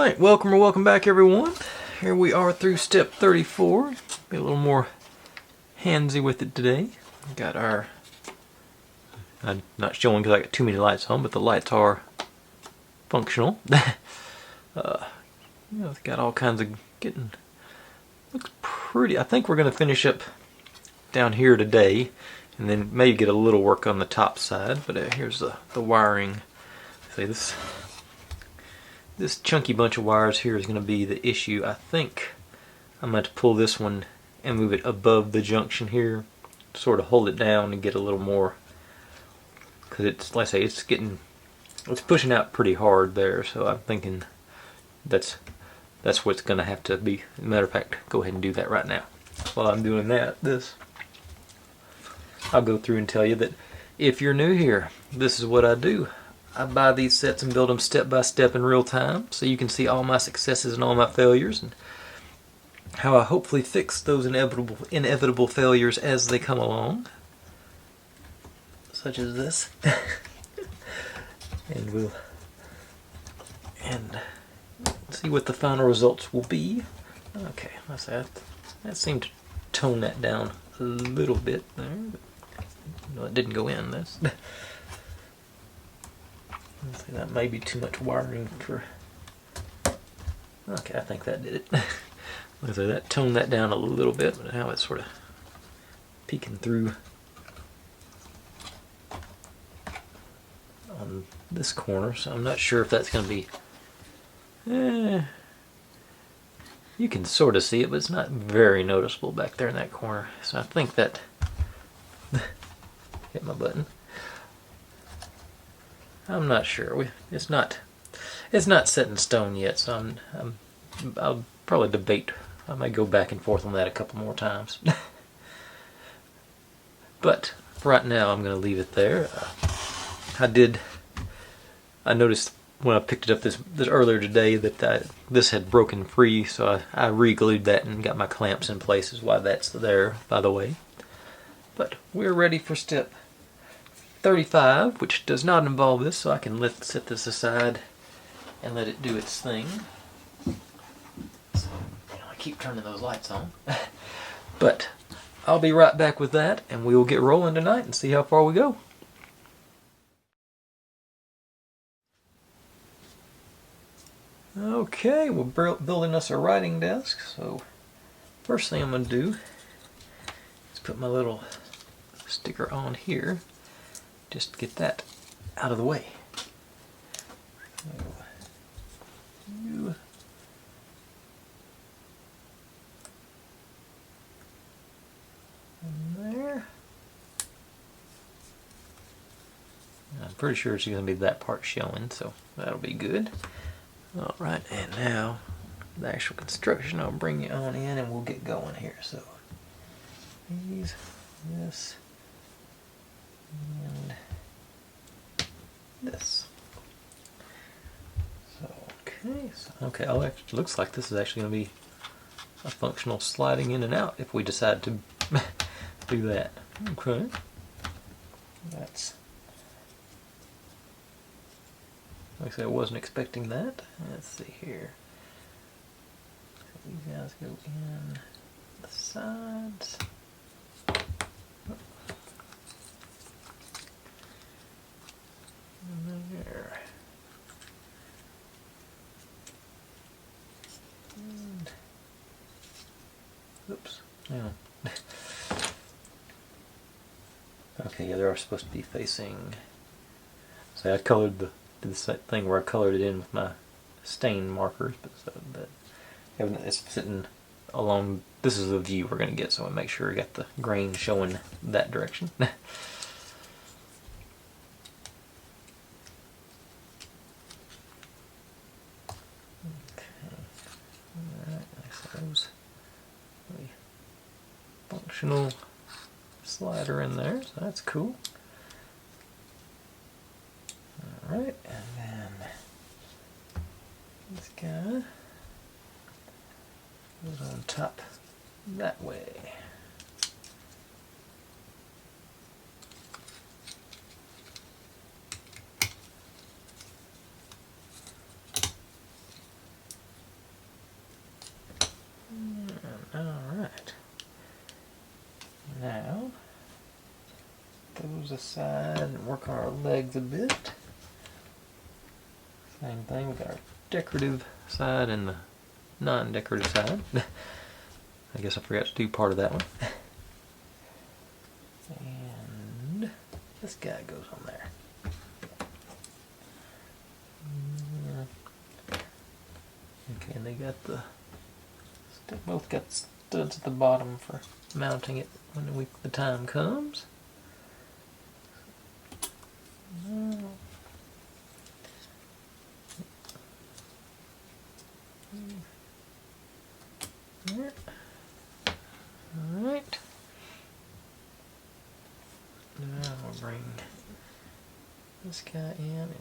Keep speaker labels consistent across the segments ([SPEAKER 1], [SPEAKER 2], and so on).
[SPEAKER 1] Alright, welcome back everyone. Here we are through step 34. Be a little more handsy with it today. Got our, I'm not showing because I got too many lights on, but the lights are functional. It's got all kinds of looks pretty. I think we're going to finish up down here today and then maybe get a little work on the top side, but here's the wiring. See this chunky bunch of wires here is going to be the issue. I think I'm going to pull this one and move it above the junction here, sort of hold it down and get a little more, because it's, like I say, it's pushing out pretty hard there, so I'm thinking that's what's going to have to be. As a matter of fact, go ahead and do that right now. While I'm doing that, I'll go through and tell you that if you're new here, this is what I do. I buy these sets and build them step by step in real time, so you can see all my successes and all my failures, and how I hopefully fix those inevitable failures as they come along, such as this. and see what the final results will be. Okay, let's say that seemed to tone that down a little bit there. But, no, it didn't go in. That may be too much wiring for. Okay, I think that did it. So that toned that down a little bit, but now it's sort of peeking through on this corner, so I'm not sure if that's going to be. You can sort of see it, but it's not very noticeable back there in that corner. So I think that hit my button. I'm not sure. It's not set in stone yet, so I'll probably debate. I might go back and forth on that a couple more times. But for right now, I'm going to leave it there. I noticed when I picked it up this earlier today that this had broken free, so I re-glued that and got my clamps in place. Is why that's there, by the way. But we're ready for step 35, which does not involve this, so I can set this aside and let it do its thing. So, I keep turning those lights on. But I'll be right back with that, and we will get rolling tonight and see how far we go. Okay, we're building us a writing desk, so first thing I'm going to do is put my little sticker on here. Just to get that out of the way. So, there. I'm pretty sure it's going to be that part showing, so that'll be good. Alright, and now the actual construction, I'll bring you on in and we'll get going here. So, this, and this. So, okay, it looks like this is actually going to be a functional sliding in and out if we decide to do that. Okay. Like I said, I wasn't expecting that. Let's see here. So these guys go in the sides. There. And, oops. Yeah. Okay, yeah, they are supposed to be facing. So I colored did this thing where I colored it in with my stain markers, but so that it's sitting along. This is the view we're going to get, so I make sure I got the grain showing that direction. Functional slider in there, so that's cool. Alright, and then this guy goes on top that way. those aside and work on our legs a bit. Same thing, we got our decorative side and the non-decorative side. I guess I forgot to do part of that one. And this guy goes on there. Okay, and they got both got studs at the bottom for mounting it when the time comes. Alright. Now we'll bring this guy in. And,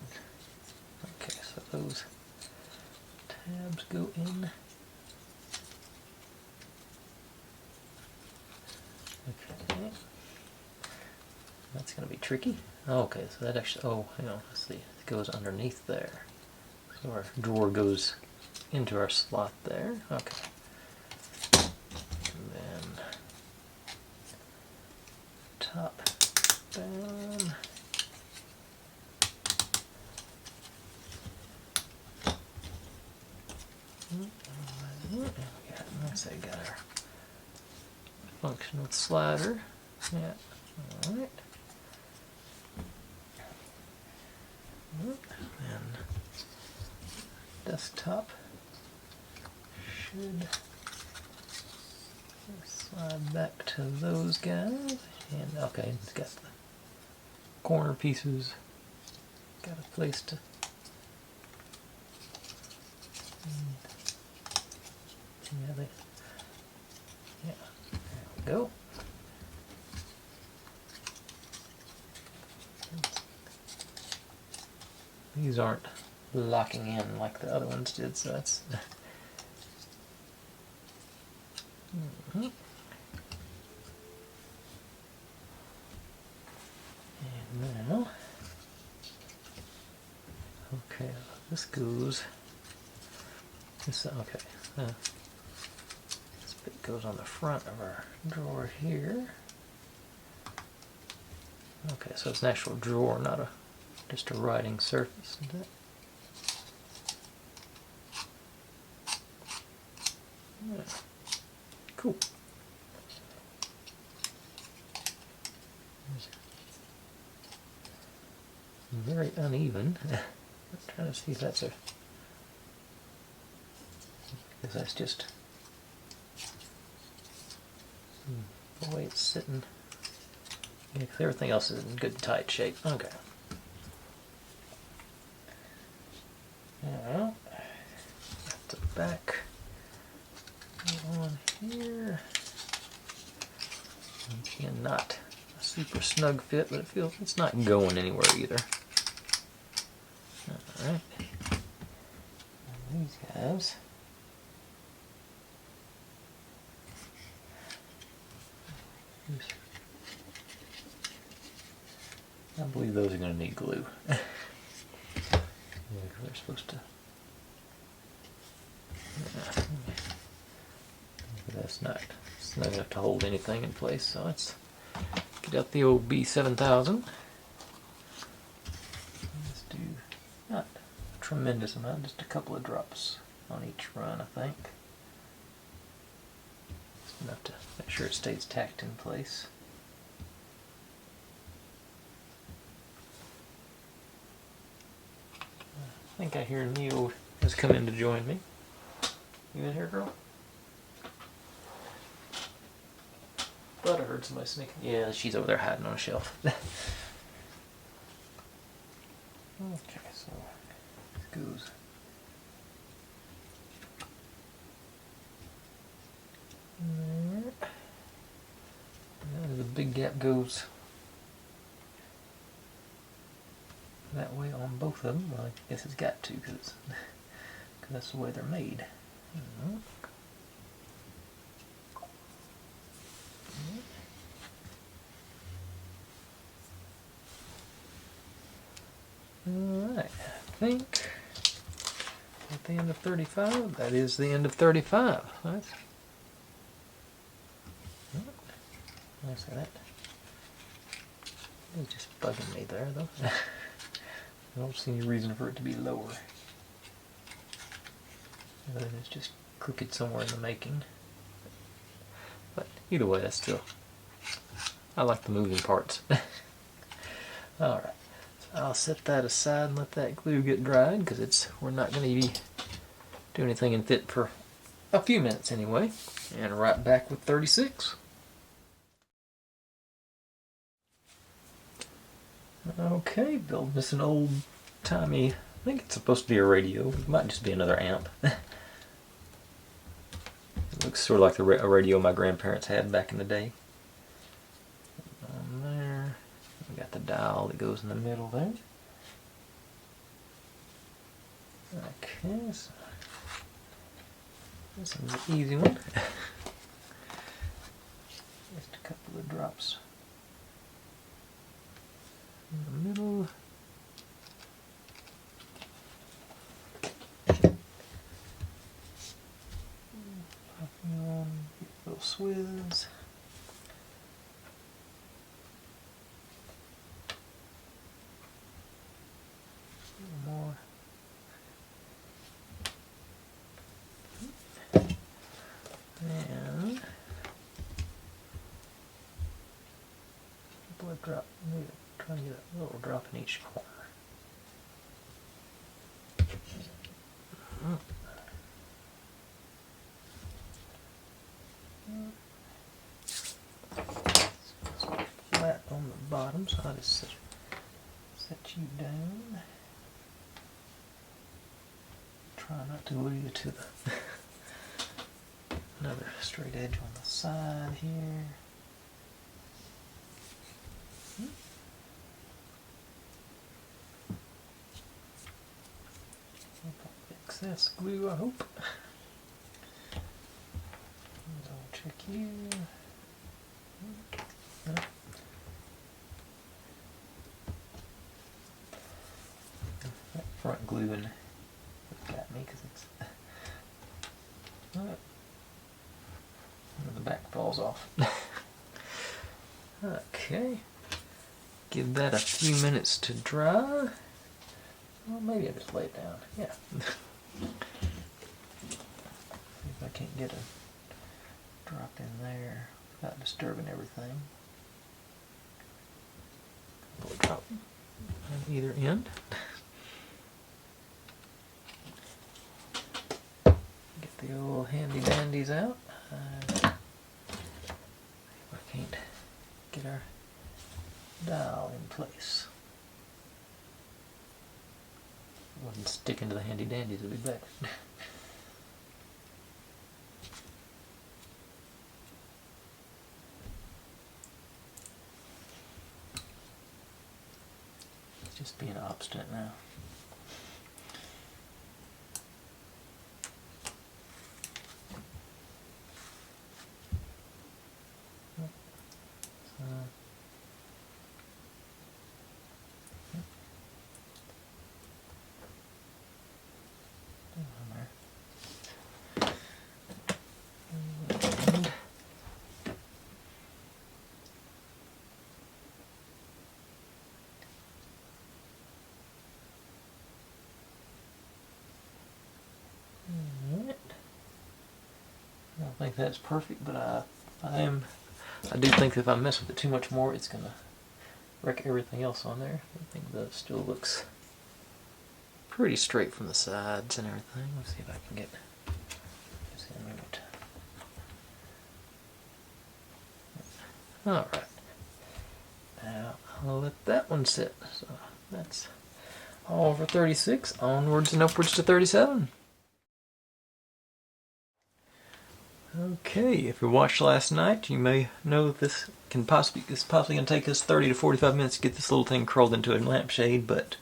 [SPEAKER 1] okay, so those tabs go in. Okay. That's going to be tricky. Okay, so that actually, hang on, let's see. It goes underneath there. So our drawer goes into our slot there. Okay. And then top down. Let's got our functional slider. Yeah. Alright. And desktop should slide back to those guys. And okay, it's got the corner pieces. Got a place to. Yeah, there we go. These aren't locking in like the other ones did, so that's. And now, okay, this goes. Okay. This bit goes on the front of our drawer here. Okay, so it's an actual drawer, not just a writing surface. Yeah. Cool. Very uneven. I'm trying to see if that's because that's just the way it's sitting. Yeah, because everything else is in good tight shape. Okay. Now, at the back on here. Again, not a super snug fit, but it's not going anywhere either. Alright. These guys. I believe those are going to need glue. Yeah, they're supposed to. Yeah. That's not snug enough to hold anything in place, so let's get out the old B7000. Let's do not a tremendous amount, just a couple of drops on each run, I think. Just enough to make sure it stays tacked in place. I think I hear Neil has come in to join me. You in here, girl? Thought I heard somebody sneaking. Yeah, she's over there hiding on a shelf. Okay, so this goes. The big gap goes that way on both of them. Well, I guess it's got to because that's the way they're made. Alright, I think at the end of 35, that is the end of 35. Let's see that. It's just bugging me there though. I don't see any reason for it to be lower. Other than it's just crooked somewhere in the making. But either way, that's still, I like the moving parts. Alright, so I'll set that aside and let that glue get dried, because we're not going to be doing anything in it for a few minutes anyway. And right back with 36. Okay, building this an old timey, I think it's supposed to be a radio. It might just be another amp. It looks sort of like a radio my grandparents had back in the day. On there, we got the dial that goes in the middle there. Okay, so this one's an easy one. Just a couple of drops in the middle. Popping on, get a little swizz. A little more. And a drop, maybe try to get a little drop in each corner. Flat on the bottom, so I'll just set you down. Try not to glue you to the another straight edge on the side here. Excess glue, I hope. I'll check you. That front gluing got me because it's the back falls off. Okay, give that a few minutes to dry. Well, maybe I just lay it down. Yeah. See if I can't get a drop in there without disturbing everything. Put a drop on either end. Get the old handy dandies out. If I can't get our dial in place. Wasn't sticking to the handy dandies, it'd be better. It's just being obstinate now. I don't think that's perfect, but I do think that if I mess with it too much more, it's gonna wreck everything else on there. I think that still looks pretty straight from the sides and everything. Let's see if I can get this in a minute. Alright. Now I'll let that one sit. So that's all for 36. Onwards and upwards to 37. Okay, if you watched last night, you may know that this is possibly going to take us 30 to 45 minutes to get this little thing curled into a lampshade, but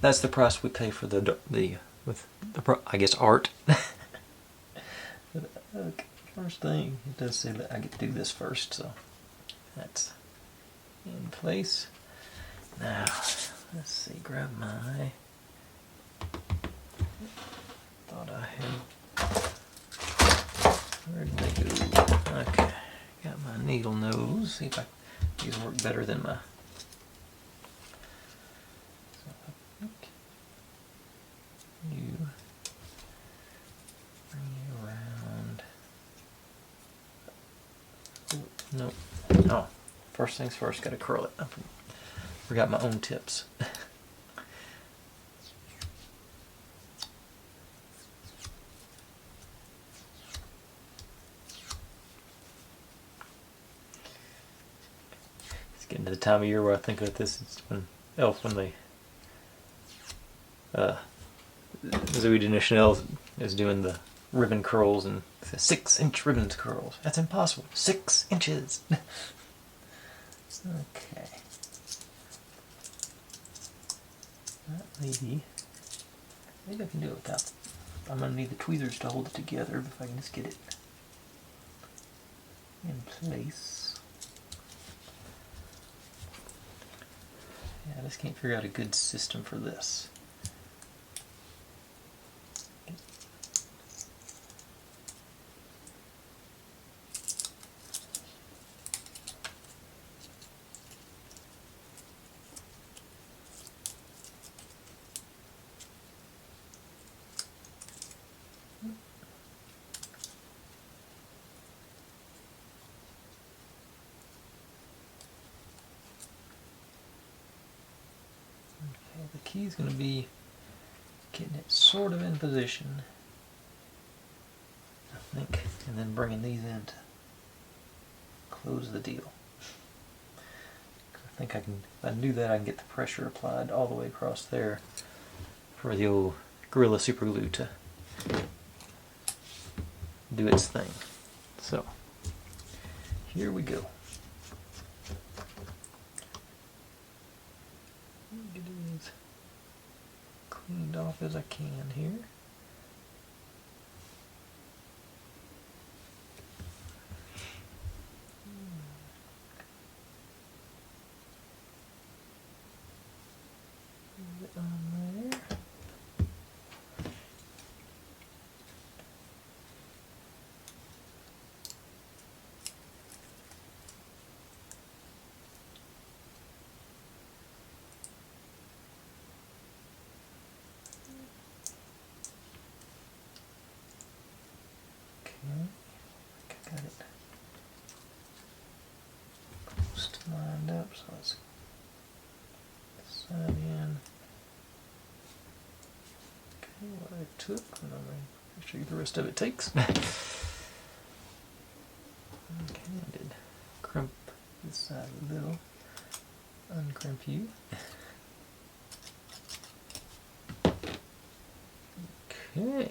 [SPEAKER 1] that's the price we pay for I guess, art. Okay, first thing, it does say that I get to do this first, so that's in place. Now, let's see, grab my, thought I had, where'd they go? Okay, got my needle nose. See if these work better than my Nope. Oh, first things first, gotta curl it. I forgot my own tips. It's getting to the time of year where I think of this. It's when they Zoe Deschanel is doing the ribbon curls and 6-inch ribbon curls. That's impossible. 6 inches. Okay. Maybe I can do it without. I'm gonna need the tweezers to hold it together if I can just get it in place. Yeah, I just can't figure out a good system for this. The key is going to be getting it sort of in position, I think, and then bringing these in to close the deal. I think I can, if I do that, I can get the pressure applied all the way across there for the old Gorilla Super Glue to do its thing. So, here we go. Get these cleaned off as I can here. Get it on there. I got it post lined up, so let's sign in. Okay, what I took, and I'm going to show you the rest of it takes. Okay, I did crimp this side a little, uncrimp you. Okay.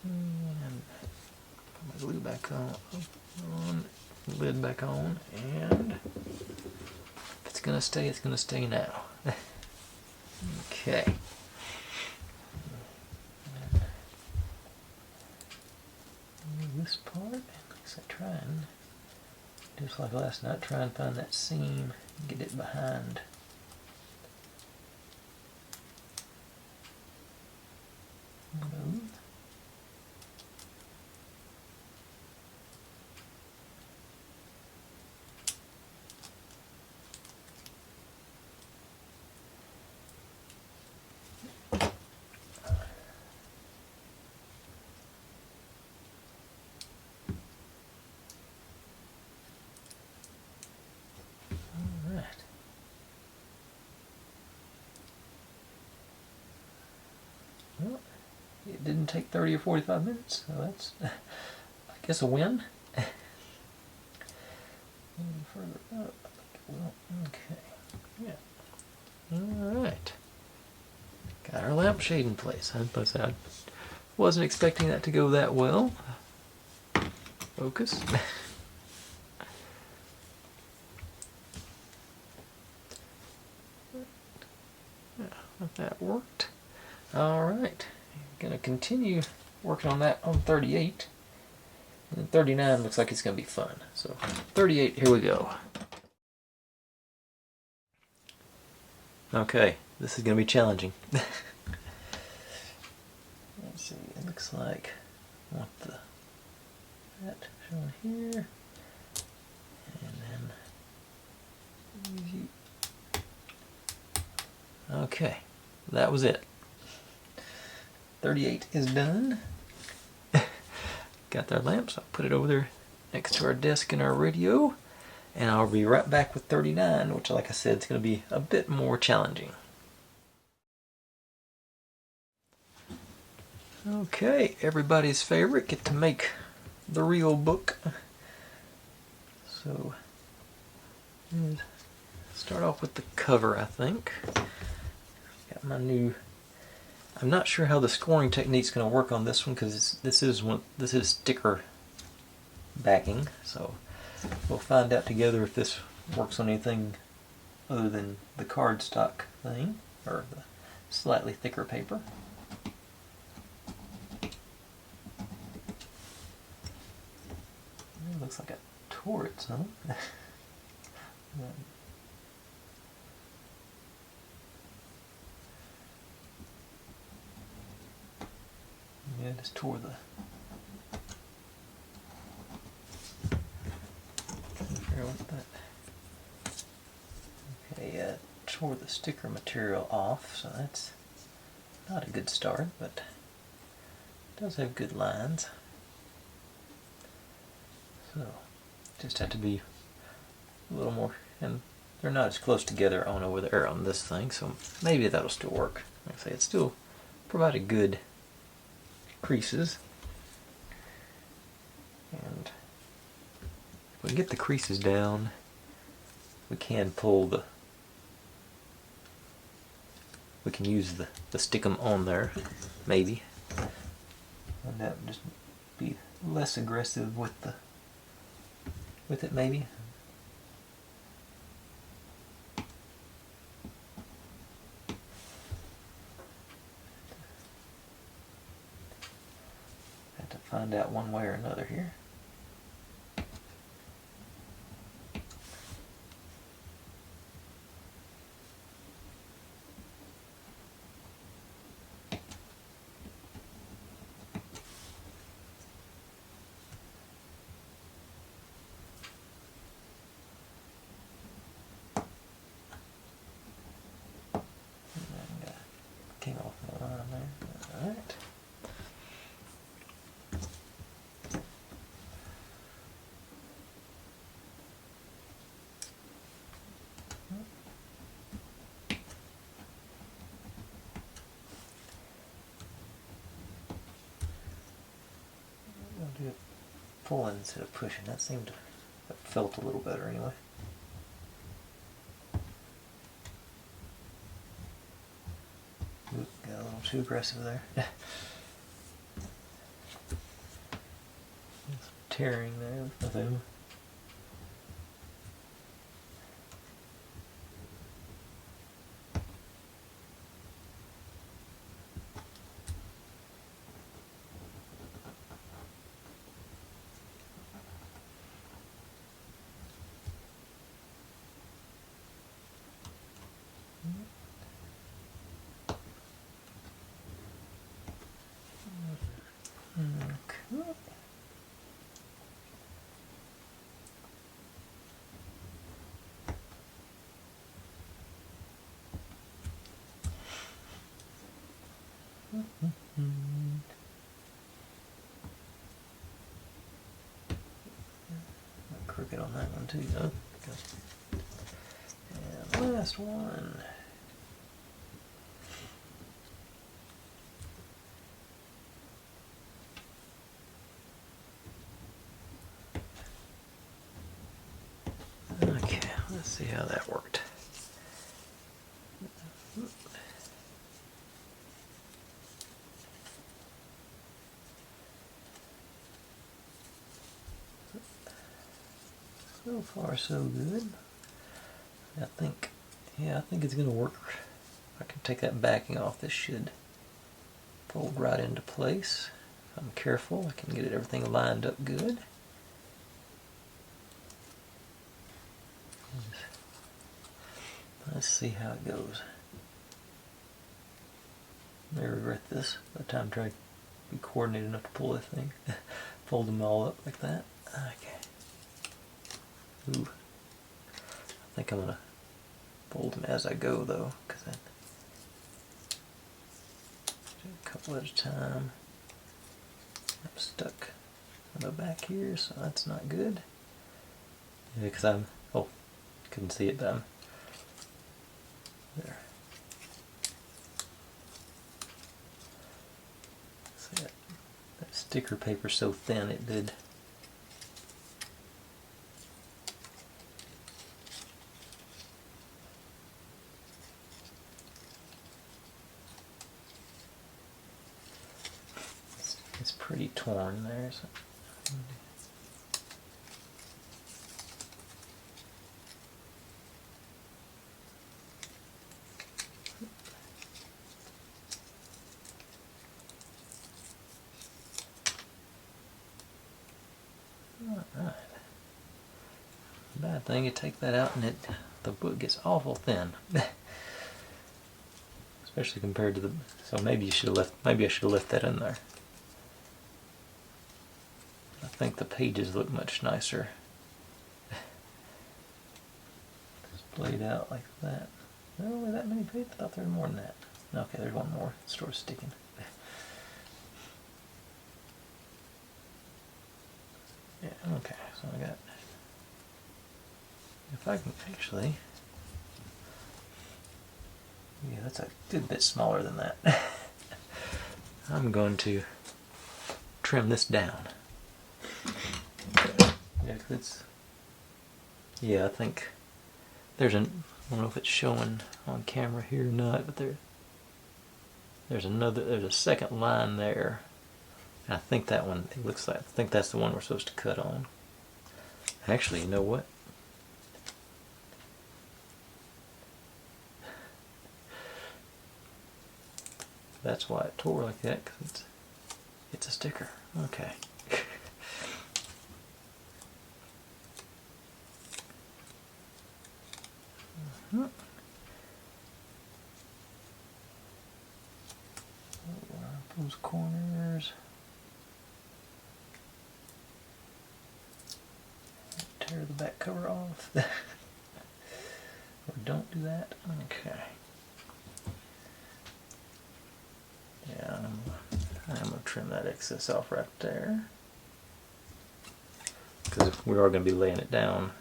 [SPEAKER 1] And put my glue back on, lid back on, and if it's gonna stay, it's gonna stay now. Okay. And this part, at least I try and, just like last night, try and find that seam and get it behind. Move. Well, it didn't take 30 or 45 minutes, so that's, I guess, a win. Further up, I think it will. Okay, yeah. Alright. Got our lampshade in place. I wasn't expecting that to go that well. Focus. Yeah, that worked. Alright, gonna continue working on that on 38. And 39 looks like it's gonna be fun. So 38, here we go. Okay, this is gonna be challenging. Let's see, it looks like I want that shown here. And then okay, that was it. 38 is done. got their lamps. I'll put it over there next to our desk and our radio, and I'll be right back with 39, which, like I said, is going to be a bit more challenging. Okay, everybody's favorite, get to make the real book. So, start off with the cover, I think. Got my new... I'm not sure how the scoring technique's going to work on this one, because this is sticker backing, so we'll find out together if this works on anything other than the cardstock thing, or the slightly thicker paper. It looks like a torch, huh? Yeah, just tore the... Okay, yeah, tore the sticker material off, so that's not a good start, but it does have good lines. So, just have to be a little more, and they're not as close together on over there on this thing, so maybe that'll still work. Like I say, it still provided good creases, and if we get the creases down, we can pull the, we can use the stickum on there, maybe, and that would just be less aggressive with it, maybe. Have to find out one way or another here. Came off the line there. Alright. I'll do it pulling instead of pushing. That seemed to have felt a little better anyway. Oop, got a little too aggressive there. Some tearing there with the boom. Okay. Crooked on that one too, though. And last one. Okay, let's see how that worked. So far, so good. I think it's gonna work. If I can take that backing off, this should fold right into place. If I'm careful, I can get everything lined up good. Let's see how it goes. I may regret this by the time I try to be coordinated enough to pull this thing. Fold them all up like that. Okay. Ooh. I think I'm gonna fold them as I go though, because then do a couple at a time. I'm stuck on the back here, so that's not good. Yeah, because oh, couldn't see it, but I'm there. See that sticker paper's so thin it did. It's pretty torn there. So. Alright. Bad thing, you take that out and the book gets awful thin. Especially compared to the, so maybe I should have left that in there. I think the pages look much nicer. Splayed out like that. Only that many pages? I thought there were more than that. Okay, there's one more. The store's sticking. Yeah, okay, so I got, if I can actually, yeah, that's a good bit smaller than that. I'm going to trim this down. Yeah, yeah, I think there's I don't know if it's showing on camera here or not, but there's a second line there. I think that one, it looks like, I think that's the one we're supposed to cut on. Actually, you know what? That's why it tore like that, because it's a sticker. Okay. Those corners. Tear the back cover off. Or don't do that. Okay. Yeah, I'm going to trim that excess off right there. Because we are going to be laying it down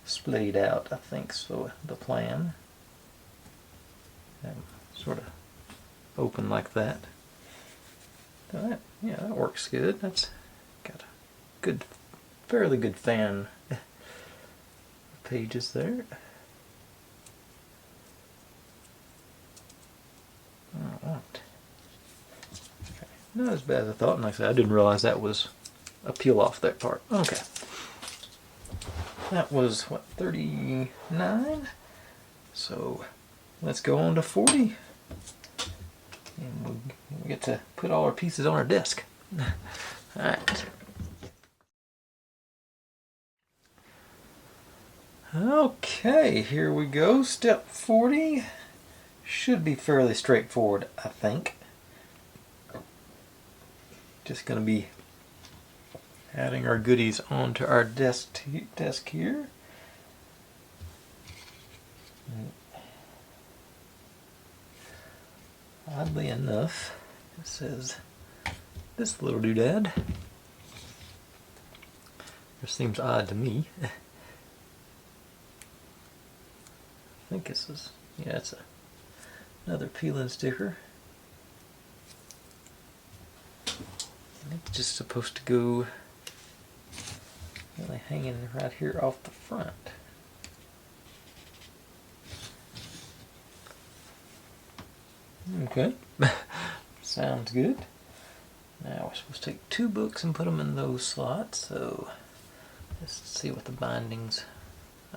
[SPEAKER 1] splayed out, I think, so the plan. And sort of open like that. So that, yeah, that works good. That's got a good, fairly good fan pages there. Alright. Okay. Not as bad as I thought, and like I said, I didn't realize that was a peel off that part. Okay. That was, what, 39? So, let's go on to 40. And we'll get to put all our pieces on our desk. Alright. Okay, here we go. Step 40. Should be fairly straightforward, I think. Just going to be adding our goodies onto our desk here. Oddly enough, it says this little doodad. This seems odd to me. I think this is, yeah, it's another peel-in sticker. And it's just supposed to go really hanging right here off the front. Okay, sounds good. Now we're supposed to take 2 books and put them in those slots, so let's see what the bindings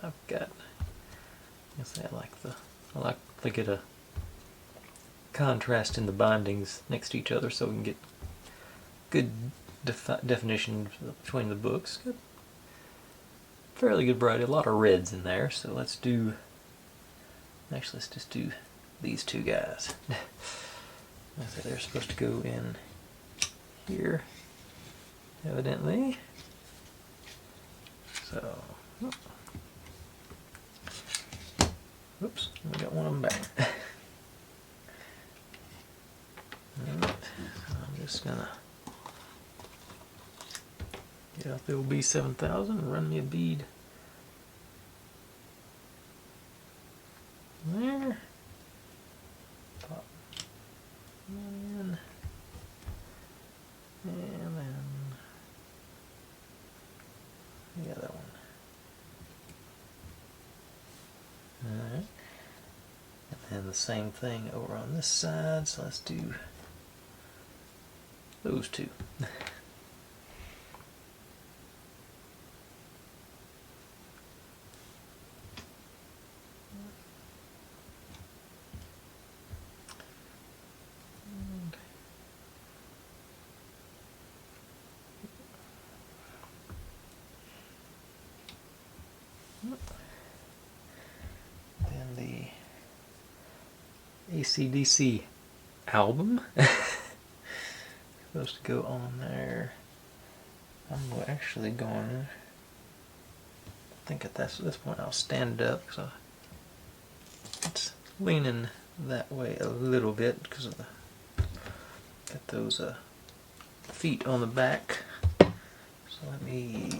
[SPEAKER 1] I've got. I guess I like to get a contrast in the bindings next to each other so we can get good definition between the books. Good. Fairly good variety, a lot of reds in there, so let's do, actually let's just do these 2 guys. So they're supposed to go in here, evidently. So, oops, we got one of them back. Alright, so I'm just gonna Get out the old B7000 and run me a bead. There. Pop. In. And then the other one. Alright. And then the same thing over on this side, so let's do those two. Then the AC/DC album supposed to go on there. I'm actually going. I think at this point I'll stand it up because it's leaning that way a little bit because of the got those feet on the back. So let me.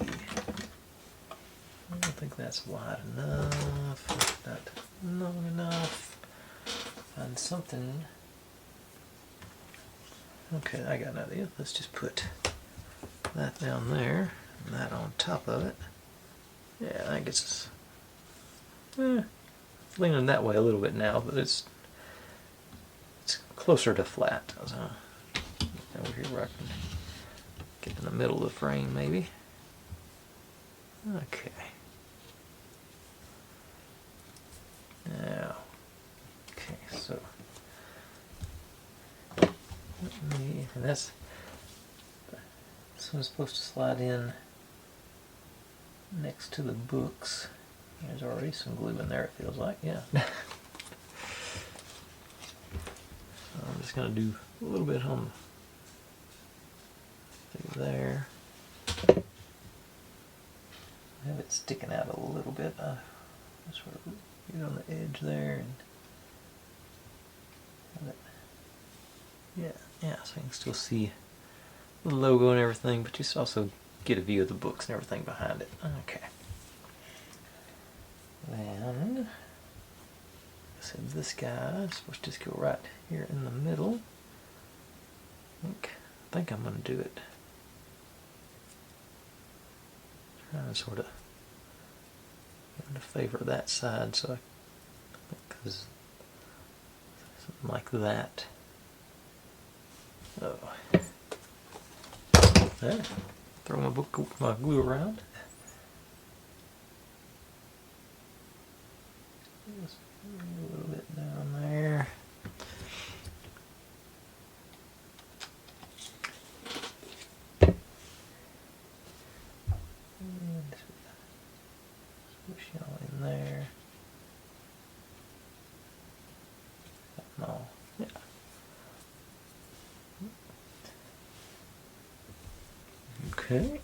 [SPEAKER 1] I don't think that's wide enough. Not long enough. Find something. Okay, I got an idea. Let's just put that down there and that on top of it. Yeah, I think it's leaning that way a little bit now, but it's closer to flat. So over here where I can get in the middle of the frame, maybe. Okay. Now, okay, so and this one's supposed to slide in next to the books. There's already some glue in there, it feels like, yeah. So I'm just going to do a little bit on there. Have it sticking out a little bit. Just sort of get on the edge there and have it. Yeah, so you can still see the logo and everything, but you also get a view of the books and everything behind it. Okay. Then, I said this guy is supposed to just go right here in the middle. I think I'm going to do it. Trying to sort of in favor of that side, so because something like that. Oh, there. Throw my glue around. Just a little bit down there. And push y'all in there. No. Yeah. Okay.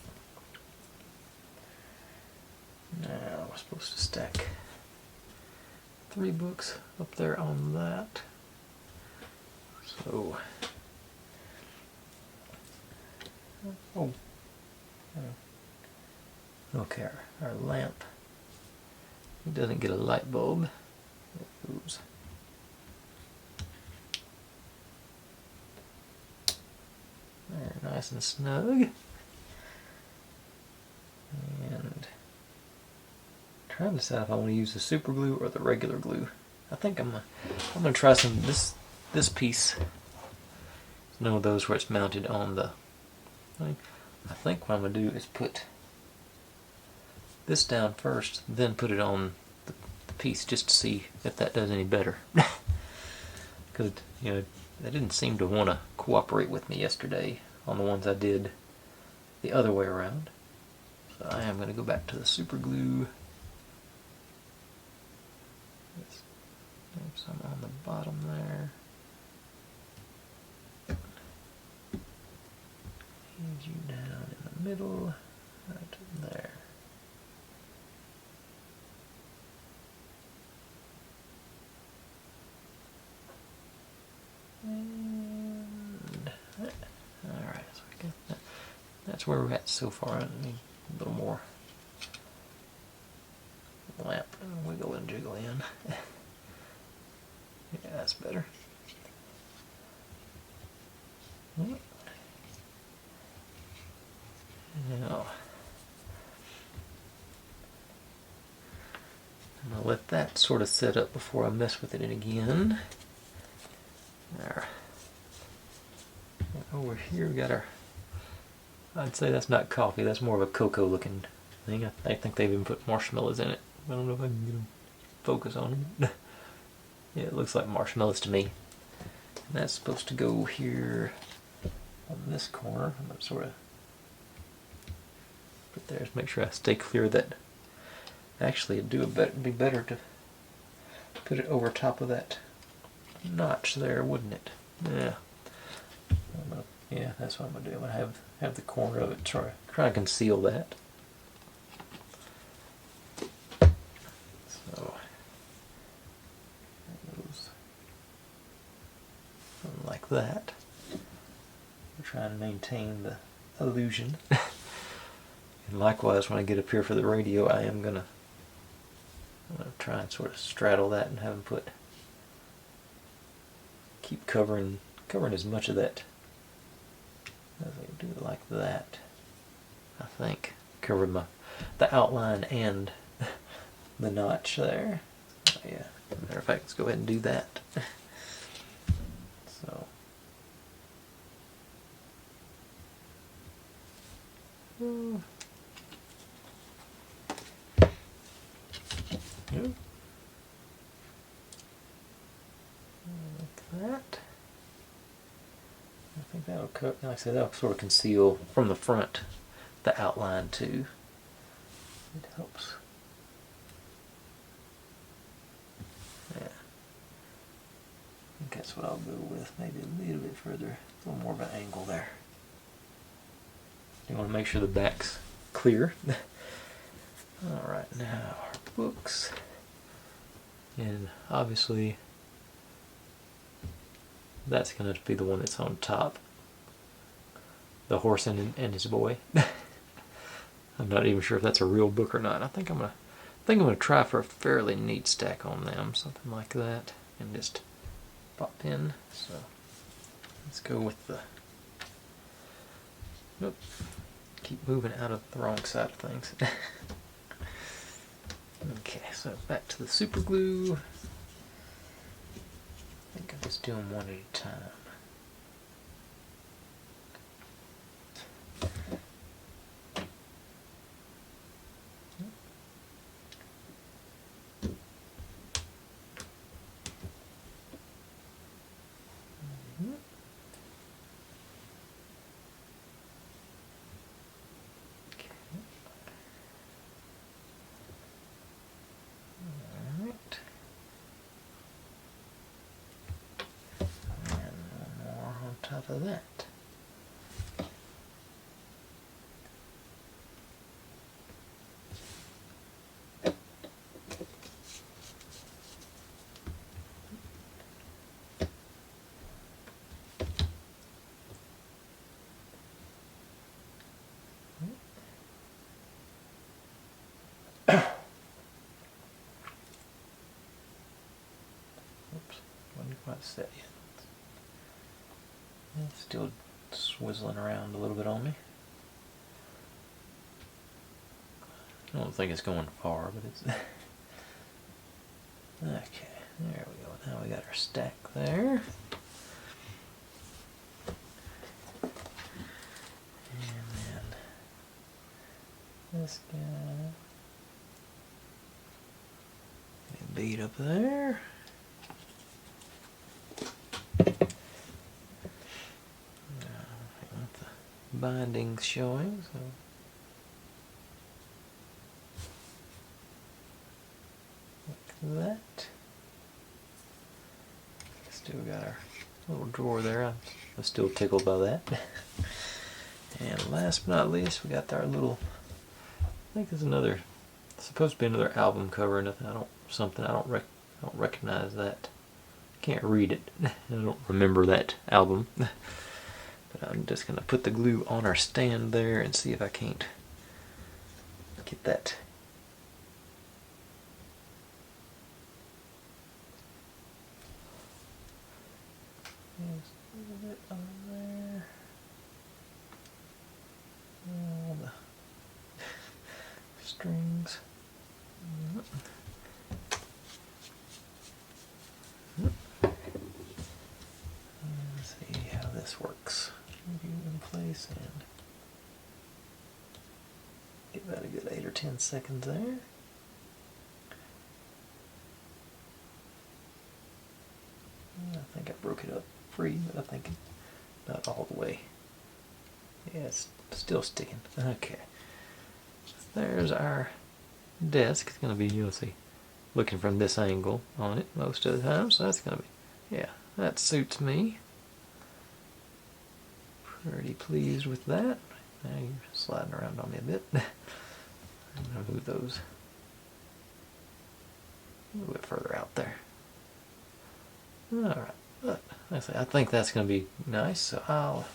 [SPEAKER 1] Now we're supposed to stack 3 books up there on that. So, okay, our lamp, it doesn't get a light bulb. It goes there, nice and snug. And trying to decide if I want to use the super glue or the regular glue. I think I'm gonna try some this piece. One of those where it's mounted on the thing. I think what I'm gonna do is put this down first, then put it on the piece just to see if that does any better. Because they didn't seem to want to cooperate with me yesterday on the ones I did the other way around. So I am going to go back to the super glue. There's some on the bottom there. Feed you down in the middle, right there. And alright, so I got that that's where we're at so far. I need a little more lamp and wiggle and jiggle in. Yeah, that's better. Now, I'm going to let that sort of set up before I mess with it again. There. Over here we got our, I'd say that's not coffee, that's more of a cocoa looking thing. I think they've even put marshmallows in it. I don't know if I can get them focus on them. Yeah, it looks like marshmallows to me. And that's supposed to go here on this corner. I'm going to sort of put there to make sure I stay clear of that. Actually, it'd be better to put it over top of that notch there, wouldn't it? Yeah. Yeah, that's what I'm going to do. I'm going to have the corner of it try to conceal that. So, something like that. We're trying to maintain the illusion. And likewise, when I get up here for the radio, I'm going to try and sort of straddle that and have them keep covering as much of that as I do, like that. I think cover the outline and the notch there. Oh, yeah. Matter of fact, let's go ahead and do that. So. Like that. I think that'll like I said, that'll sort of conceal from the front the outline too. It helps. Yeah. I think that's what I'll go with. Maybe a little bit further, a little more of an angle there. You want to make sure the back's clear. Alright, now our books. And obviously that's going to be the one that's on top. The horse and his boy. I'm not even sure if that's a real book or not. I think I'm gonna try for a fairly neat stack on them, something like that, and just pop in. So let's go with the. Nope. Keep moving out of the wrong side of things. Okay, so back to the super glue. I think I'm just doing one at a time. Of that. Oops, wasn't quite set yet. It's still swizzling around a little bit on me. I don't think it's going far, but it's... Okay, there we go. Now we got our stack there. And then this guy. A bead up there. Bindings showing, so like that. Still got our little drawer there. I'm still tickled by that. And last but not least, we got our little. I think there's another. It's supposed to be another album cover. Nothing. I don't recognize that. Can't read it. I don't remember that album. But I'm just going to put the glue on our stand there and see if I can't get that. Just a little bit on there. All the strings. Let's see how this works. Glue in place and give that a good 8 or 10 seconds there. I think I broke it up free, but I think not all the way. Yeah, it's still sticking. Okay. There's our desk. It's going to be, you'll see, looking from this angle on it most of the time. So that's going to be, yeah, that suits me. Pretty pleased with that. Now you're sliding around on me a bit. I'm going to move those a little bit further out there. Alright, I think that's going to be nice, so I'll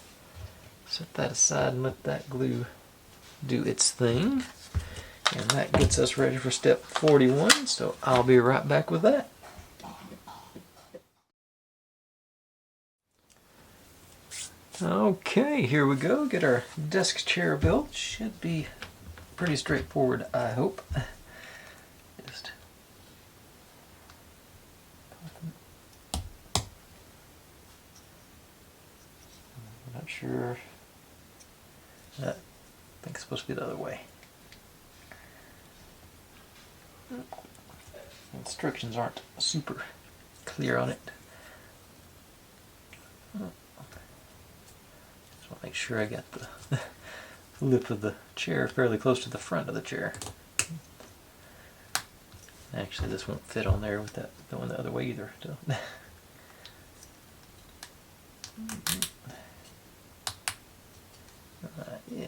[SPEAKER 1] set that aside and let that glue do its thing. And that gets us ready for step 41, so I'll be right back with that. Okay, here we go. Get our desk chair built. Should be pretty straightforward, I hope. Just I'm not sure. I think it's supposed to be the other way. Instructions aren't super clear on it. Just want to make sure I got the lip of the chair fairly close to the front of the chair. Actually, this won't fit on there with that going the other way either. So. Yeah.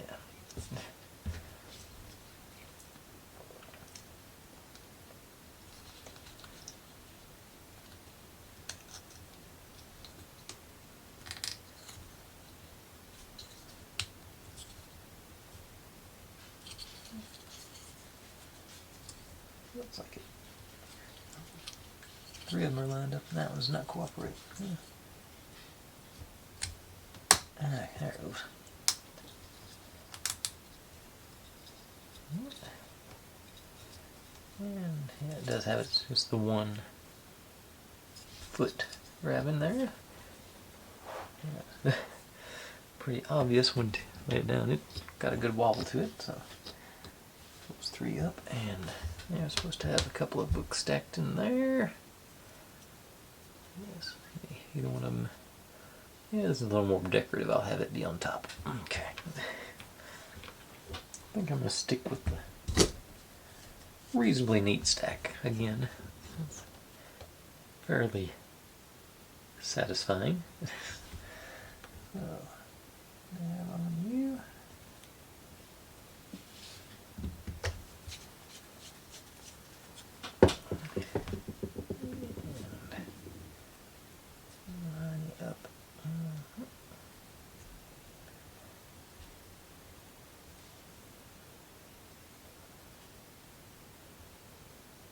[SPEAKER 1] Looks like it. 3 of them are lined up and that one's not cooperating. Alright, there it goes. And yeah, it does have just the one foot grab in there. Yeah. Pretty obvious when you lay it down. It got a good wobble to it, so those 3 up, and yeah, we're supposed to have a couple of books stacked in there. Yes, either one of them. Yeah, this is a little more decorative. I'll have it be on top. Okay. I think I'm going to stick with the reasonably neat stack again. It's fairly satisfying. So, now on you.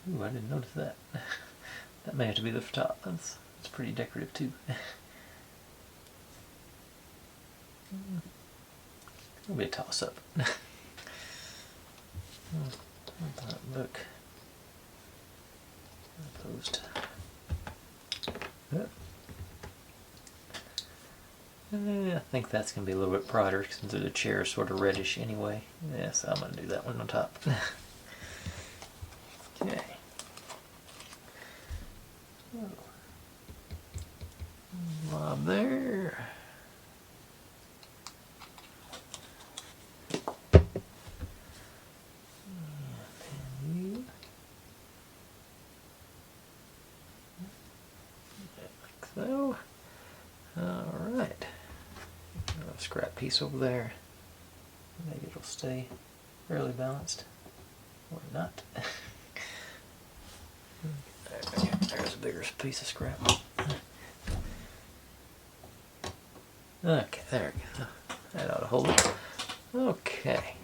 [SPEAKER 1] Ooh, I didn't notice that. That may have to be the top. That's pretty decorative too. It'll be a toss-up. Look. Opposed. I think that's going to be a little bit brighter since the chair is sort of reddish anyway. Yeah, so I'm going to do that one on top. Okay. Lob there. And you. Like so. Alright. A scrap piece over there. Maybe it'll stay fairly balanced. Or not. There's a bigger piece of scrap. Okay, there we go. That ought to hold it. Okay.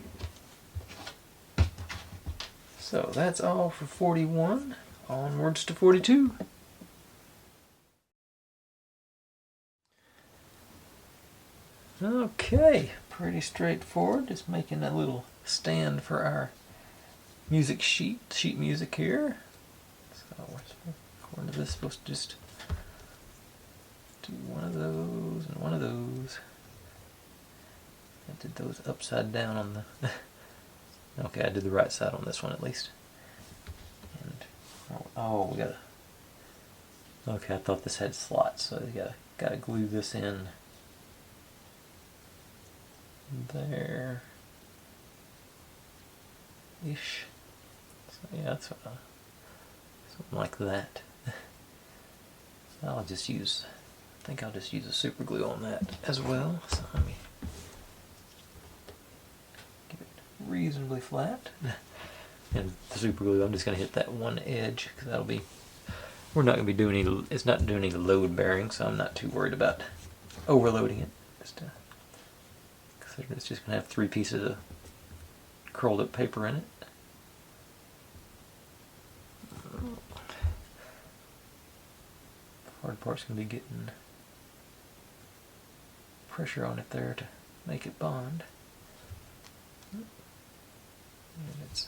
[SPEAKER 1] So that's all for 41. Onwards to 42. Okay, pretty straightforward. Just making a little stand for our music sheet music here. So according to this, supposed to just do one of those and one of those. I did those upside down on the. Okay, I did the right side on this one at least. And oh, we gotta. Okay, I thought this had slots, so you gotta glue this in. There ish. So yeah, that's something like that. So I think I'll just use a super glue on that as well. So let me get it reasonably flat. And the super glue, I'm just going to hit that one edge because we're not going to be doing any, it's not doing any load bearing, so I'm not too worried about overloading it. It's just going to have 3 pieces of curled up paper in it. The hard part's going to be getting pressure on it there to make it bond. And it's,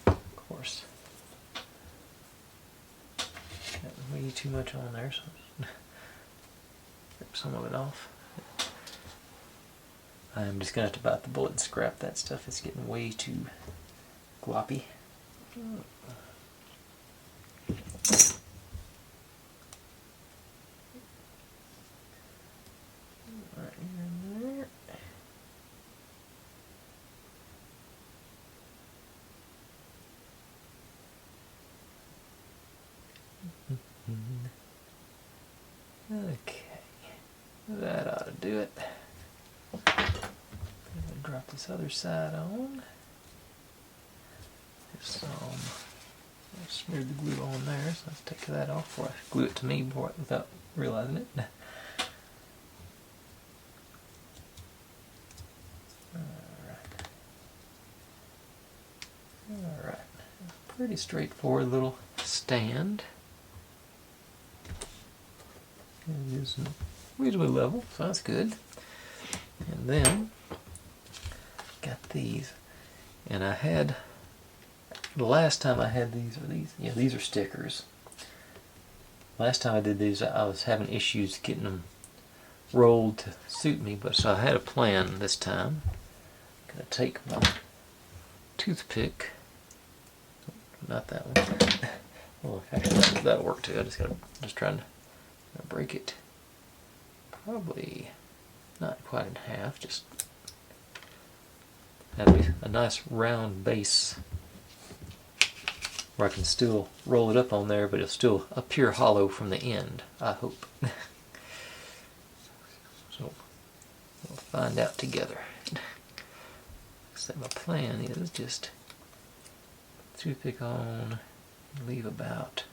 [SPEAKER 1] of course, got way too much on there, so rip some of it off. I'm just going to have to bite the bullet and scrap that stuff. It's getting way too gloppy. Right here and there. Okay, that ought to do it. Drop this other side on. Just I smeared the glue on there, so let's take that off before I glue it to me without realizing it. Alright. Pretty straightforward little stand. It is reasonably level, so that's good. And then got these, and I had the last time I had these these are stickers. Last time I did these, I was having issues getting them rolled to suit me, but so I had a plan this time. I'm gonna take my toothpick, not that one. Well, actually that'll work too. I just trying to break it. Probably not quite in half, just have a nice round base where I can still roll it up on there, but it'll still appear hollow from the end, I hope. So we'll find out together. So my plan is just toothpick on, leave about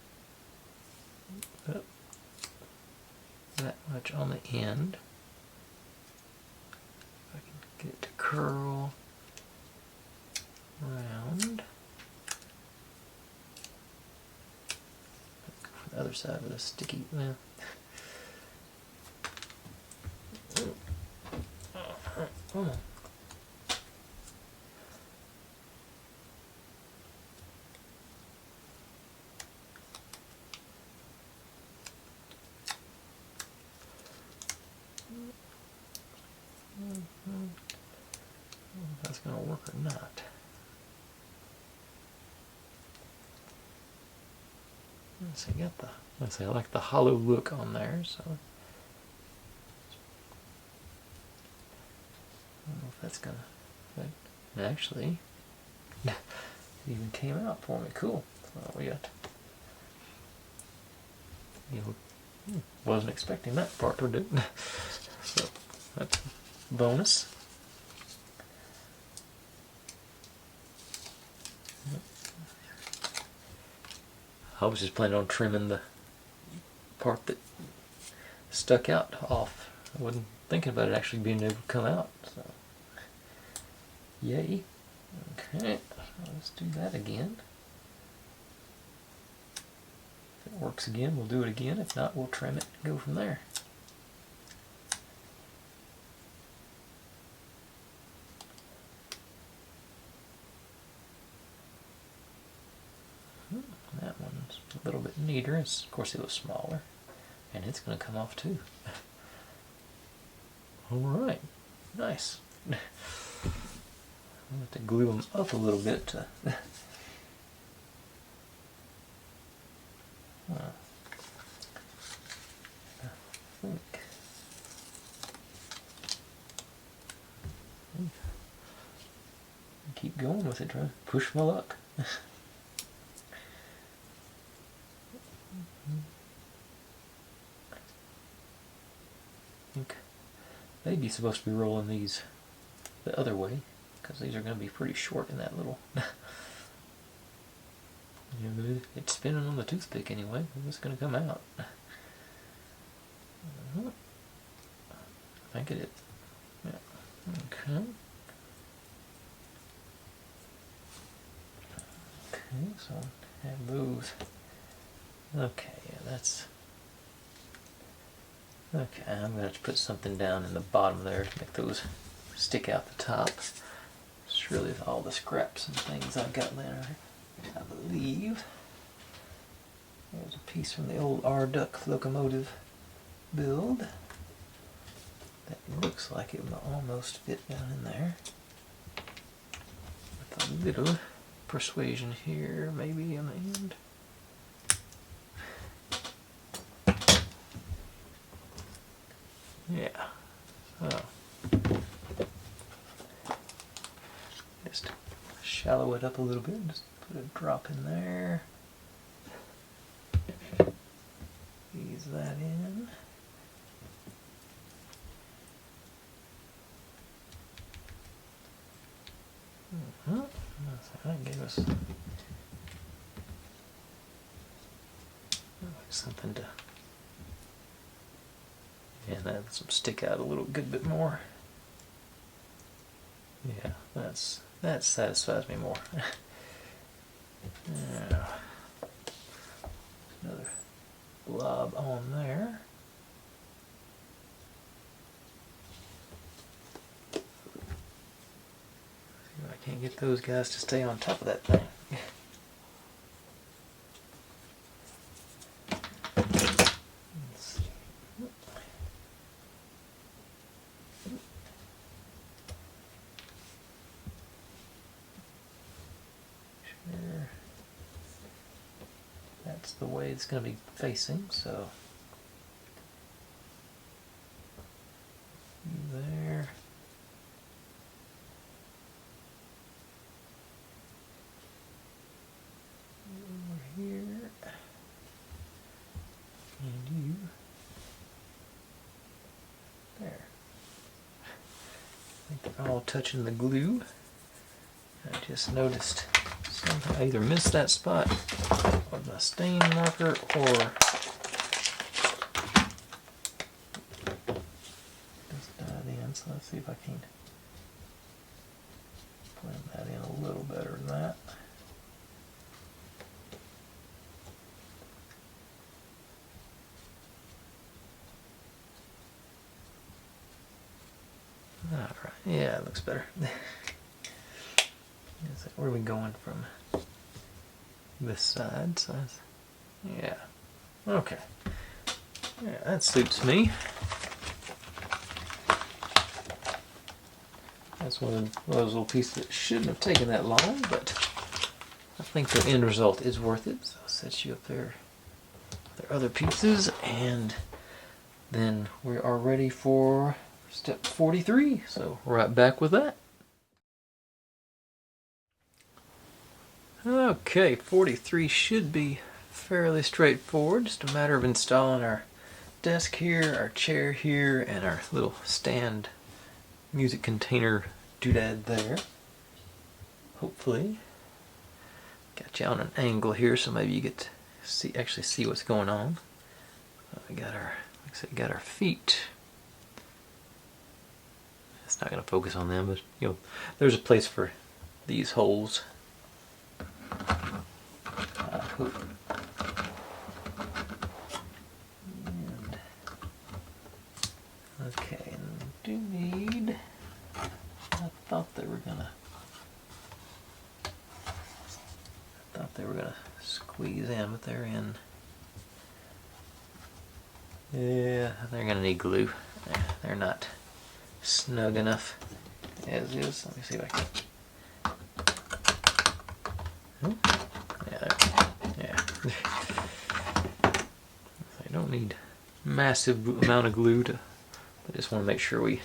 [SPEAKER 1] that much on the end. If I can get it to curl round. For the other side of the sticky, well. Come on. If that's going to work or not. So I got I like the hollow look on there, so I don't know if that's gonna, but actually it even came out for me. Cool. So we got, wasn't expecting that part to do. So that's bonus. I was just planning on trimming the part that stuck out off. I wasn't thinking about it actually being able to come out. So, yay. Okay, so let's do that again. If it works again, we'll do it again. If not, we'll trim it and go from there. That one's a little bit neater. Of course, it was smaller, and it's going to come off too. All right, nice. I'm going to have to glue them up a little bit. I think. Keep going with it, try to push my luck. I think maybe supposed to be rolling these the other way, because these are going to be pretty short in that little. It's spinning on the toothpick anyway. It's going to come out. I think it is. Yeah. Okay. Okay, so have those. Okay, that's. Okay, I'm going to have to put something down in the bottom there to make those stick out the top. It's really all the scraps and things I've got there, I believe. There's a piece from the old R-Duck locomotive build. That looks like it will almost fit down in there. With a little persuasion here, maybe on the end. Yeah. So just shallow it up a little bit. Just put a drop in there. Ease that in. That gave us something to. Yeah, that some stick out a little good bit more. Yeah, that satisfies me more. Yeah. Another blob on there. See if I can't get those guys to stay on top of that thing. That's the way it's going to be facing, so there. Over here. And you. There. I think they're all touching the glue. I just noticed somehow I either missed that spot of my stain marker or just dive in. So let's see if I can blend that in a little better than that. Alright, yeah, it looks better. Where are we going from this side? So yeah. Okay. Yeah, that suits me. That's one of those little pieces that shouldn't have taken that long, but I think the end result is worth it. So I'll set you up there with our other pieces, and then we are ready for step 43. So right back with that. Okay, 43 should be fairly straightforward. Just a matter of installing our desk here, our chair here, and our little stand music container doodad there. Hopefully. Got you on an angle here so maybe you get to actually see what's going on. We got our So we got our feet. It's not going to focus on them, but you know, there's a place for these holes. And, okay, and do need. I thought they were gonna squeeze in, but they're in. Yeah, they're gonna need glue. They're not snug enough as is. Let me see if I can. Yeah. I don't need massive amount of glue to. I just want to make sure we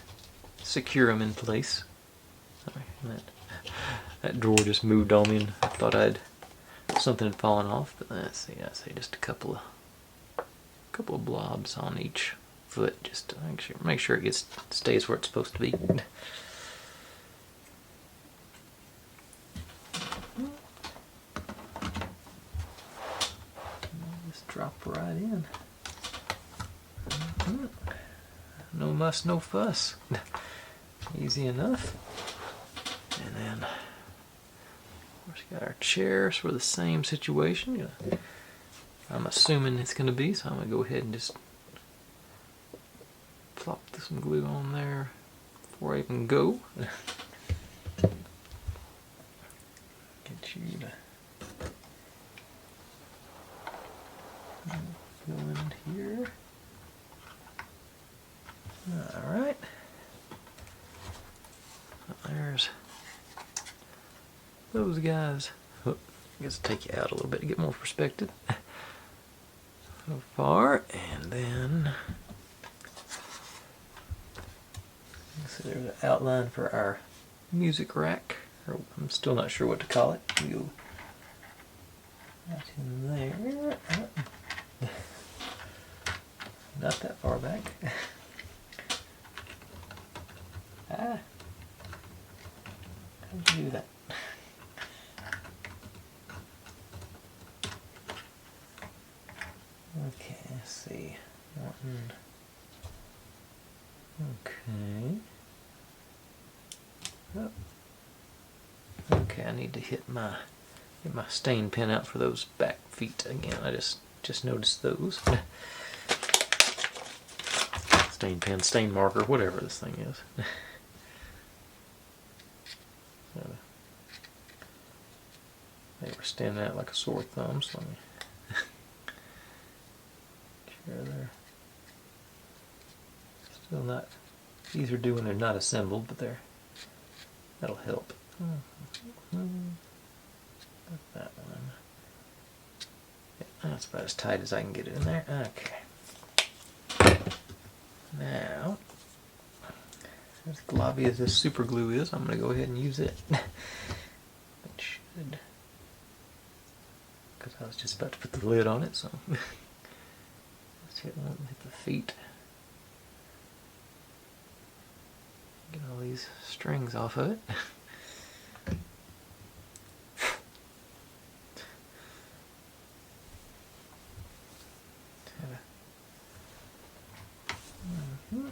[SPEAKER 1] secure them in place. Sorry, that drawer just moved on me, and I thought something had fallen off. But let's see. I say just a couple of blobs on each foot, just to make sure it stays where it's supposed to be. Just drop right in. No muss, no fuss. Easy enough. And then, of course, got our chairs for the same situation. I'm assuming it's going to be, so I'm going to go ahead and just plop some glue on there before I even go. Get you to go in here. Alright. There's those guys. Oh, I guess I'll take you out a little bit to get more perspective. So far, and then so there's an outline for our music rack. I'm still not sure what to call it. We'll right in there. Not that far back. How did you do that? Okay, let's see. Okay. Oh. Okay, I need to get my stain pen out for those back feet again. I just noticed those. Stain pen, stain marker, whatever this thing is. They were standing out like a sore thumb, so let me share there. Still not, these are due when they're not assembled, but that'll help. That one. Yeah, that's about as tight as I can get it in there. Okay. Now, as globby as this super glue is, I'm going to go ahead and use it. It should. Because I was just about to put the lid on it, so let's hit the feet. Get all these strings off of it. Leave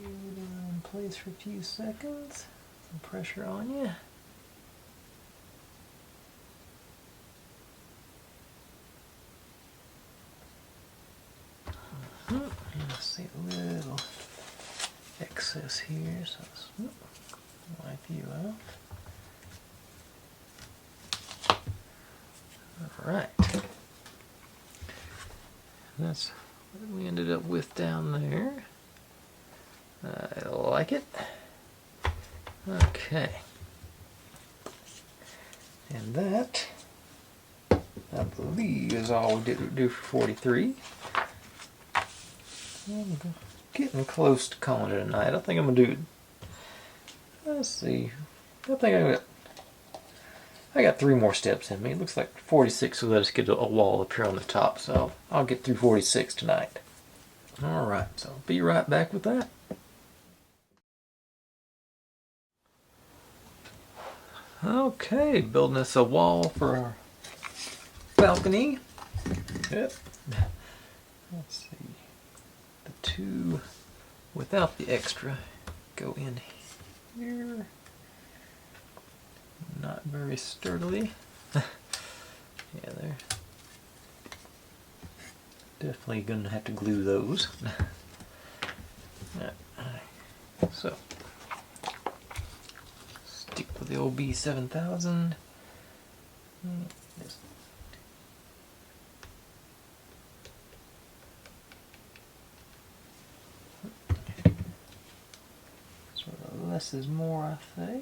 [SPEAKER 1] it in place for a few seconds. Some pressure on you. See a little excess here, so let's wipe you off. Alright. That's what we ended up with down there. I like it. Okay. And that, I believe, is all we did do for 43. I'm getting close to calling it a night. I think I'm going to do, let's see, I think I got 3 more steps in me. It looks like 46 will let us get a wall up here on the top, so I'll get through 46 tonight. Alright, so be right back with that. Okay, building us a wall for our balcony. Yep. Let's see. The two without the extra go in here. Not very sturdily. Yeah, they're definitely gonna have to glue those. So stick with the old B7000. Sort of less is more, I say.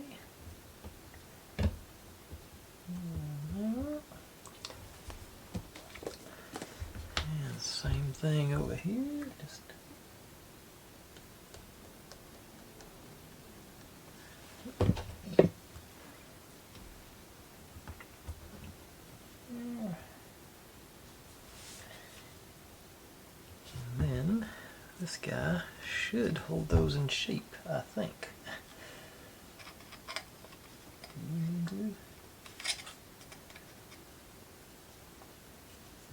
[SPEAKER 1] And same thing over here. Just and then this guy should hold those in shape, I think. Good.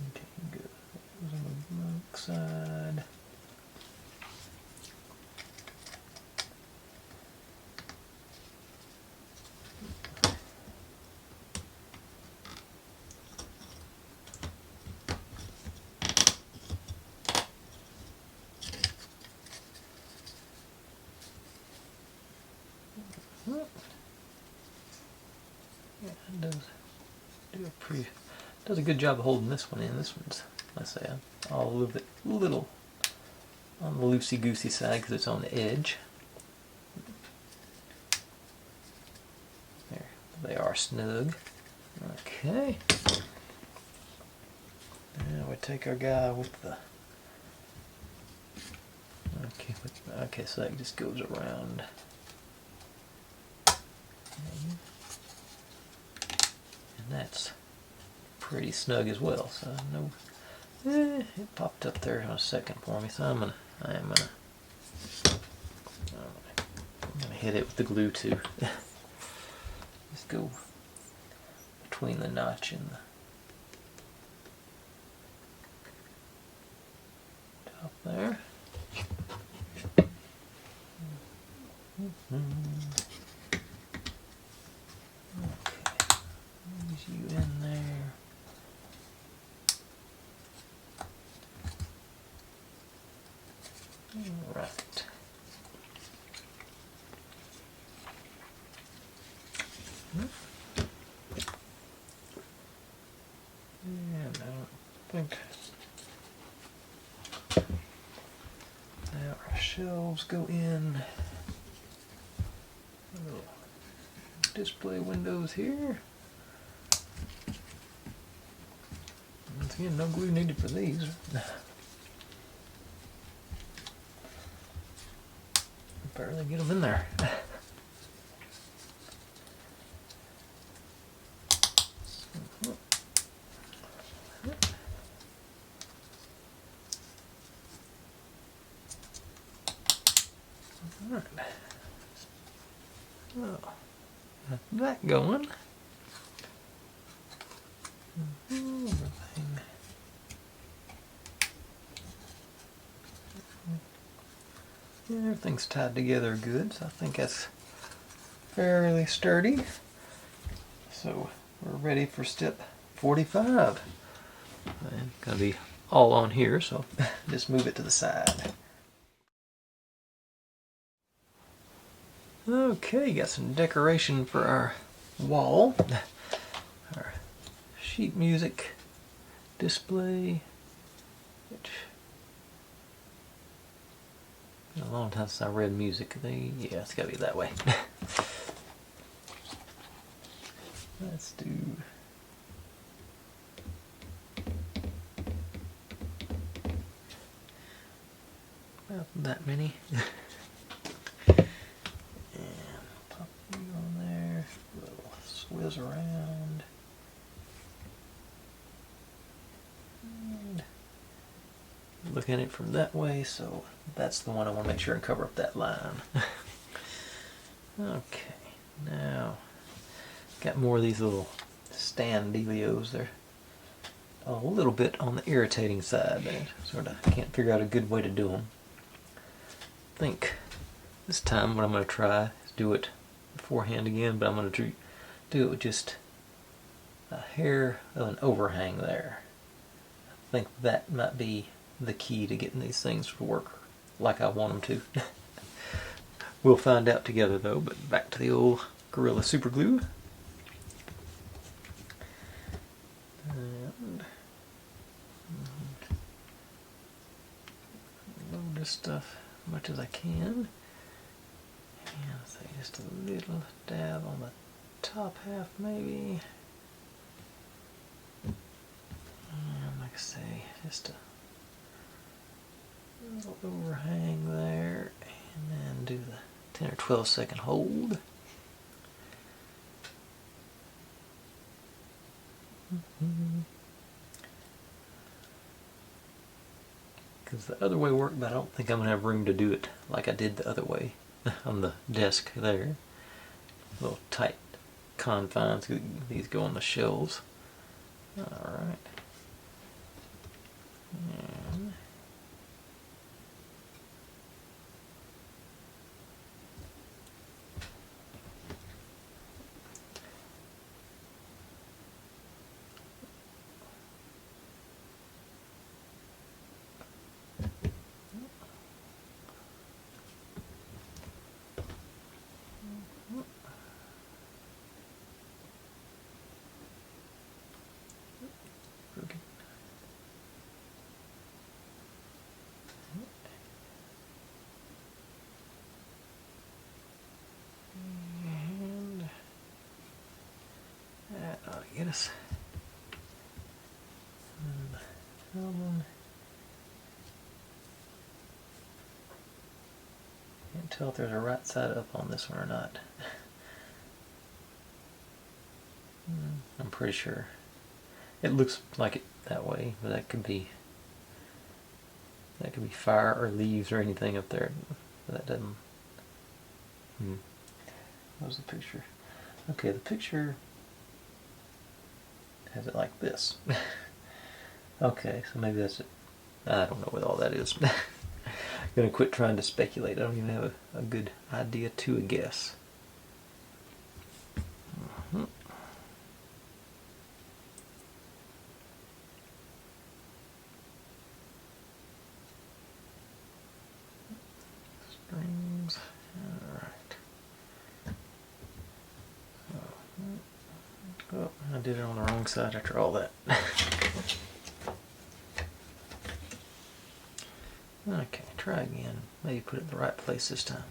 [SPEAKER 1] Okay, good. Those on the back side. Yeah, it does a good job of holding this one in. This one's, let's say, all a little on the loosey-goosey side because it's on the edge. There, they are snug. Okay. Now we take our guy with the. Okay, so that just goes around. And that's pretty snug as well, so no, it popped up there in a second for me, so I'm gonna hit it with the glue too. Just go between the notch and the top there. Okay, ease you in there. All right. And I don't think now our shelves go in. Little display windows here. Once again, no glue needed for these. Barely get them in there. All right. Oh, got that going. Everything's tied together good, so I think that's fairly sturdy. So we're ready for step 45. And it's gonna be all on here, so just move it to the side. Okay, got some decoration for our wall. Our sheet music display. Which, been a long time since I read music. Yeah, it's gotta be that way. Let's do. About that many. On there, a little swizz around. And look at it from that way, so that's the one I want to make sure and cover up that line. Okay, now got more of these little stand dealios. They're a little bit on the irritating side. I sort of can't figure out a good way to do them. I think this time what I'm going to try is do it beforehand again, but I'm going to do it with just a hair of an overhang there. I think that might be the key to getting these things to work like I want them to. We'll find out together though, but back to the old Gorilla Super Glue. And load this stuff as much as I can. And say just a little dab on the top half maybe. And like I say, just a little overhang there, and then do the 10 or 12 second hold. Because the other way worked, but I don't think I'm going to have room to do it like I did the other way on the desk there. A little tight confines, these go on the shelves. Alright. And that ought to get us. Can't tell if there's a right side up on this one or not. I'm pretty sure. It looks like it that way, but that could be fire or leaves or anything up there. That doesn't. What was the picture? Okay, the picture has it like this. Okay, so maybe that's it. I don't know what all that is. I'm gonna quit trying to speculate. I don't even have a good idea to a guess. Strings. Alright. Oh, I did it on the wrong side after all that. Okay, try again. Maybe put it in the right place this time.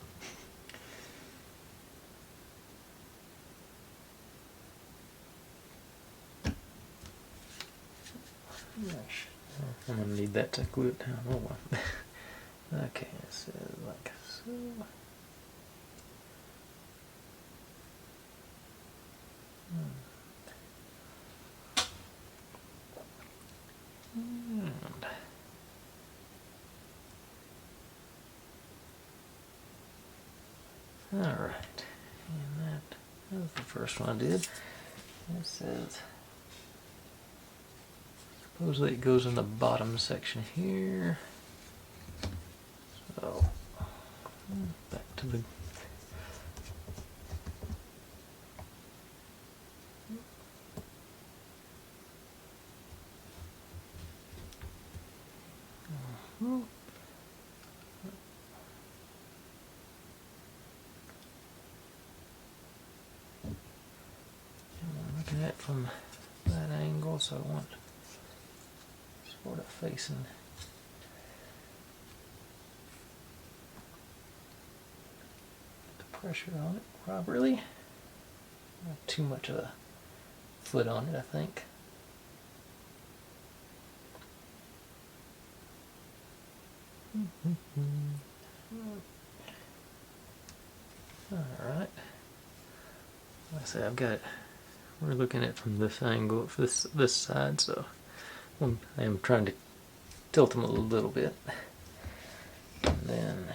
[SPEAKER 1] I'm going to need that to glue it down. Oh well. Okay, this is like so. Alright, and that was the first one I did. It says, supposedly it goes in the bottom section here. So, back to the looking at it from that angle, so I want sort of facing the pressure on it properly. Not too much of a foot on it, I think. Alright. Like I say, I've got it. We're looking at it from this angle, this side, so I am trying to tilt them a little bit. And then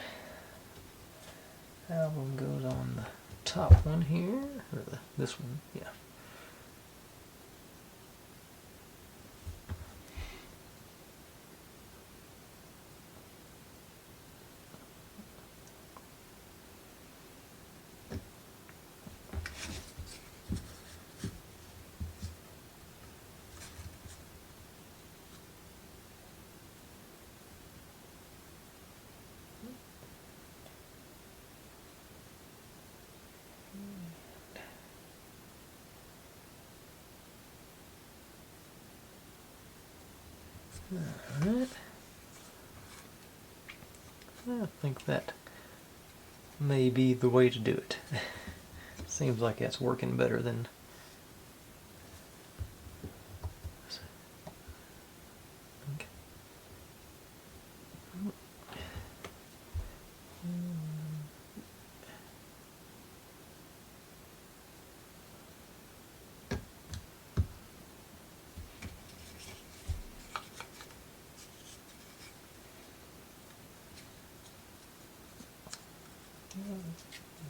[SPEAKER 1] album goes on the top one here, or this one, yeah. Alright. I think that may be the way to do it. Seems like that's working better than... Okay.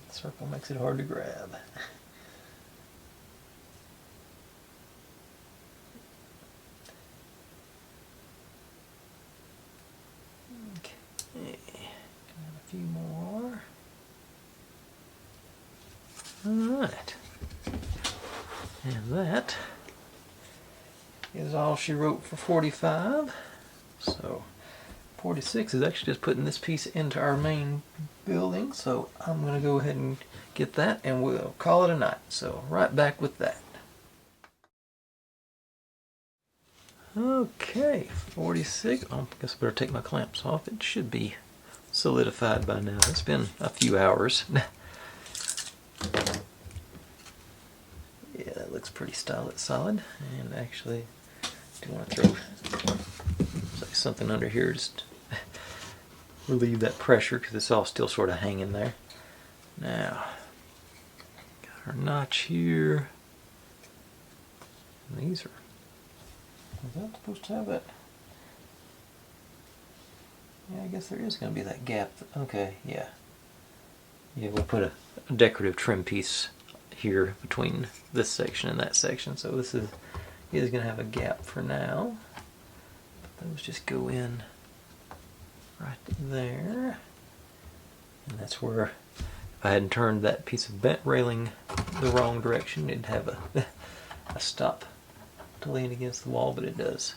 [SPEAKER 1] The circle makes it hard to grab. Okay, got a few more. Alright, and that is all she wrote for 45. So 46 is actually just putting this piece into our main building, so I'm going to go ahead and get that and we'll call it a night. So right back with that. Okay, 46. I guess I better take my clamps off. It should be solidified by now. It's been a few hours. Yeah, that looks pretty solid. And actually, I do want to throw something under here just relieve that pressure because it's all still sort of hanging there. Now, got our notch here. And these are... Is that supposed to have that? Yeah, I guess there is going to be that gap. Okay, yeah. Yeah, we'll put a decorative trim piece here between this section and that section. So this is going to have a gap for now. But those just go in right there. And that's where, if I hadn't turned that piece of bent railing the wrong direction, it'd have a stop to lean against the wall, but it does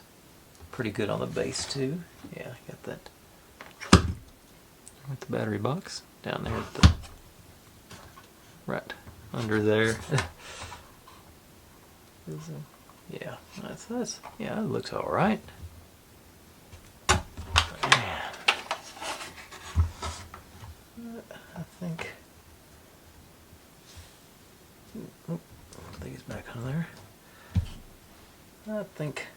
[SPEAKER 1] pretty good on the base too. Yeah, I got that with the battery box down there at the right under there. Yeah, that's yeah, it looks all right. Yeah. I think it's back on there. I think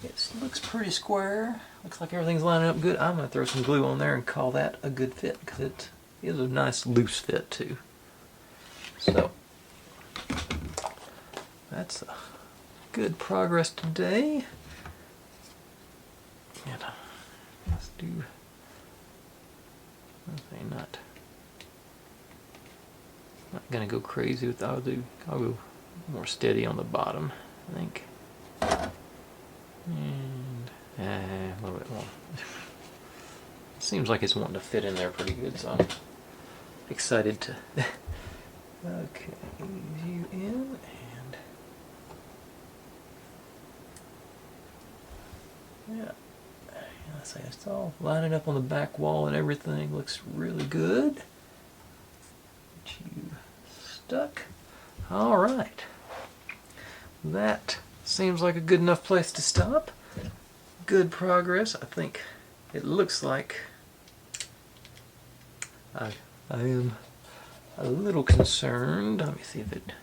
[SPEAKER 1] it looks pretty square. Looks like everything's lining up good. I'm going to throw some glue on there and call that a good fit because it is a nice loose fit too. So that's a good progress today. And let's do, okay, not going to go crazy with, I'll go more steady on the bottom, I think. And a little bit more. Seems like it's wanting to fit in there pretty good, so I'm excited to. Okay, ease you in and yeah. Let's say it's all lining up on the back wall and everything looks really good. Get you stuck. All right. That seems like a good enough place to stop. Good progress. I think it looks like I am a little concerned. Let me see if it...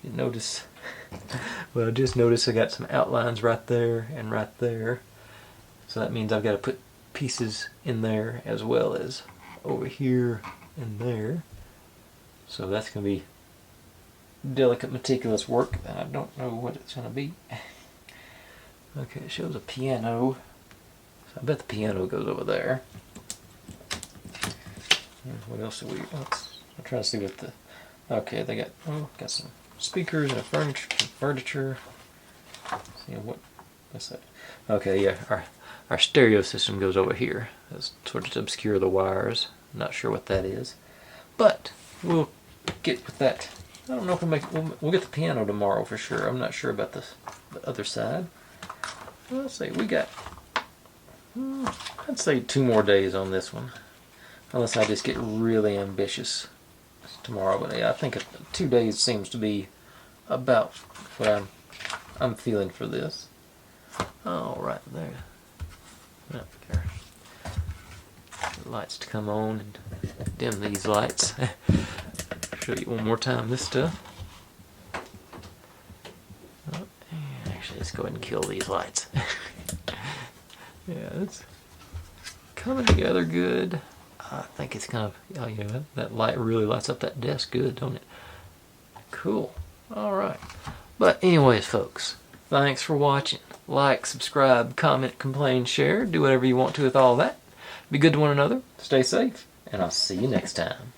[SPEAKER 1] You notice... Well, just notice I got some outlines right there and right there. So that means I've got to put pieces in there as well as over here and there. So that's going to be delicate, meticulous work, and I don't know what it's going to be. Okay, it shows a piano. So I bet the piano goes over there. And what else do we... I'm trying to see what the... Okay, they got some speakers and furniture. See what's that? Okay, yeah, our stereo system goes over here. That's sort of to obscure the wires. I'm not sure what that is, but we'll get with that. I don't know if we'll get the piano tomorrow for sure. I'm not sure about the other side. Let's see, we got, I'd say 2 more days on this one, unless I just get really ambitious tomorrow. But yeah, I think 2 days seems to be about what I'm I'm feeling for this. All right, there. Up there. The lights to come on and dim these lights. Show you one more time this stuff. Oh, actually, let's go ahead and kill these lights. Yeah, it's coming together good. I think it's kind of, oh yeah, that light really lights up that desk good, don't it? Cool. All right. But anyways, folks, thanks for watching. Like, subscribe, comment, complain, share. Do whatever you want to with all that. Be good to one another. Stay safe. And I'll see you next time.